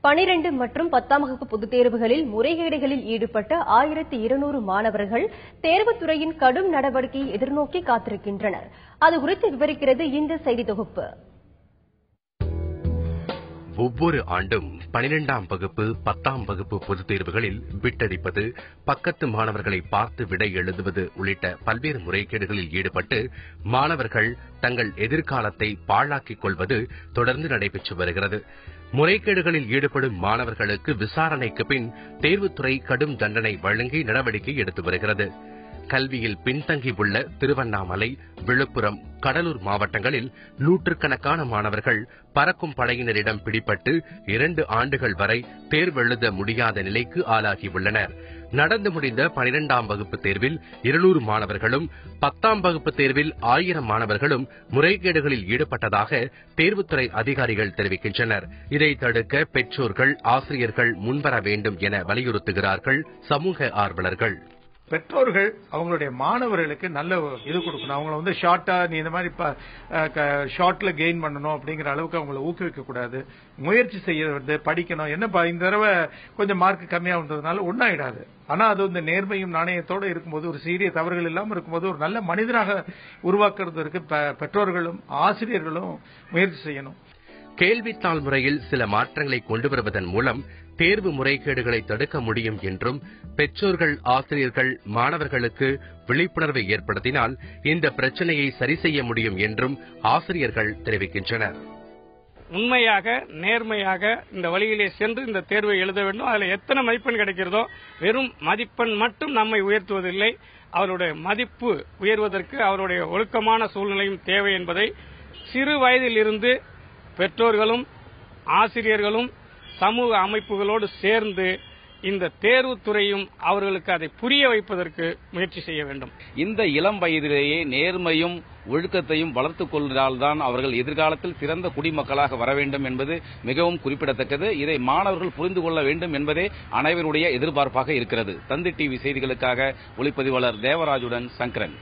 12 மற்றும் 10ஆம் வகுப்பு பொதுத் தேர்வுகளில் முறைகேடுகளில் ஈடுபட்ட 1200 மாணவர்கள் தேர்வுத்துறையின் கடும் நடவடிக்கையை எதிர்நோக்கி காத்திருக்கின்றனர். அது குறித்து விவரிக்கிறது இந்த செய்தி தொகுப்பு. ஒவ்வொரு ஆண்டும் 12ஆம் வகுப்பு 10ஆம் வகுப்பு பொதுத் தேர்வுகளில் பிட்டடிப்பது, பக்கத்து மாணவர்களை பார்த்து விடை எழுதுவது உள்ளிட்ட பல்வேறு முறைகேடுகளில் ஈடுபட்டு மாணவர்கள் தங்கள் எதிர்காலத்தை பாழாக்கிக் கொள்வது தொடர்ந்து நடைபெற்று வருகிறது. முறைகேடுகளில் ஈடுபடும் மாணவர்களுக்கு விசாரணைக்கு பின் தேர்வுத்துறை கடும் தண்டனை வழங்கி நடவடிக்கை எடுத்து வருகிறது. கல்வியில் பின்தங்கியுள்ள திருவண்ணாமலை, விழுப்புரம், கடலூர் மாவட்டங்களில் நூற்றுக்கணக்கான மாணவர்கள் பறக்கும் படையினரிடம் பிடிபட்டு 2 ஆண்டுகள் வரை தேர்வெழுத முடியாத நிலைக்கு ஆளாகியுள்ளனர். நடந்து முடிந்த 12ஆம் வகுப்பு தேர்வில் 200 மாணவர்களும் 10ஆம் வகுப்பு தேர்வில் 1000 மாணவர்களும் முறைகேடுகளில் ஈடுபட்டதாக தேர்வுத்துறை அதிகாரிகள் தெரிவிக்கின்றனர். இதை தடுக்க பெற்றோர்கள், ஆசிரியர்கள் முன்வர வேண்டும் என வலியுறுத்துகிறார்கள் சமூக ஆர்வலர்கள். பெற்றோர்கள் அவங்களுடைய மாணவர்களுக்கு நல்ல இது கொடுக்கணும். அவங்கள ஷார்ட்டா நீ இந்த மாதிரி ஷார்ட்ல கெயின் பண்ணணும் அப்படிங்கிற அளவுக்கு அவங்களை ஊக்குவிக்க கூடாது. முயற்சி செய்யறது, படிக்கணும். என்னப்பா இந்த தடவை கொஞ்சம் மார்க் கம்மியா வந்ததுனால ஒன்னாயிடாது. ஆனா அது நேர்மையும் நாணயத்தோடு இருக்கும்போது, ஒரு சீரிய தவறுகள் இல்லாமல் இருக்கும்போது ஒரு நல்ல மனிதனாக உருவாக்குறதுக்கு பெற்றோர்களும் ஆசிரியர்களும் முயற்சி செய்யணும். கேள்வித்தாள் முறையில் சில மாற்றங்களை கொண்டு வருவதன் மூலம் தேர்வு முறைகேடுகளை தடுக்க முடியும் என்றும், பெற்றோர்கள், ஆசிரியர்கள் மாணவர்களுக்கு விழிப்புணர்வை ஏற்படுத்தினால் இந்த பிரச்சனையை சரி செய்ய முடியும் என்றும் ஆசிரியர்கள் தெரிவிக்கின்றனர். உண்மையாக, நேர்மையாக இந்த வழியிலே சென்று இந்த தேர்வை எழுத வேண்டும். அதில் எத்தனை மதிப்பெண் கிடைக்கிறதோ, வெறும் மதிப்பெண் மட்டும் நம்மை உயர்த்துவதில்லை. அவருடைய மதிப்பு உயர்வதற்கு அவருடைய ஒழுக்கமான சூழ்நிலையும் தேவை என்பதை சிறு வயதில் இருந்து பெற்றோர்களும் ஆசிரியர்களும் சமூக அமைப்புகளோடு சேர்ந்து இந்த தேர்வுத்துறையும் அவர்களுக்கு அதை புரிய வைப்பதற்கு முயற்சி செய்ய வேண்டும். இந்த இளம் வயதிலேயே நேர்மையும் ஒழுக்கத்தையும் வளர்த்துக் கொள்வதால்தான் அவர்கள் எதிர்காலத்தில் சிறந்த குடிமக்களாக வர வேண்டும் என்பது மிகவும் குறிப்பிடத்தக்கது. இதை மாணவர்கள் புரிந்து கொள்ள வேண்டும் என்பதே அனைவருடைய எதிர்பார்ப்பாக இருக்கிறது. தந்தி டிவி செய்திகளுக்காக ஒளிப்பதிவாளர் தேவராஜுடன் சங்கரன்.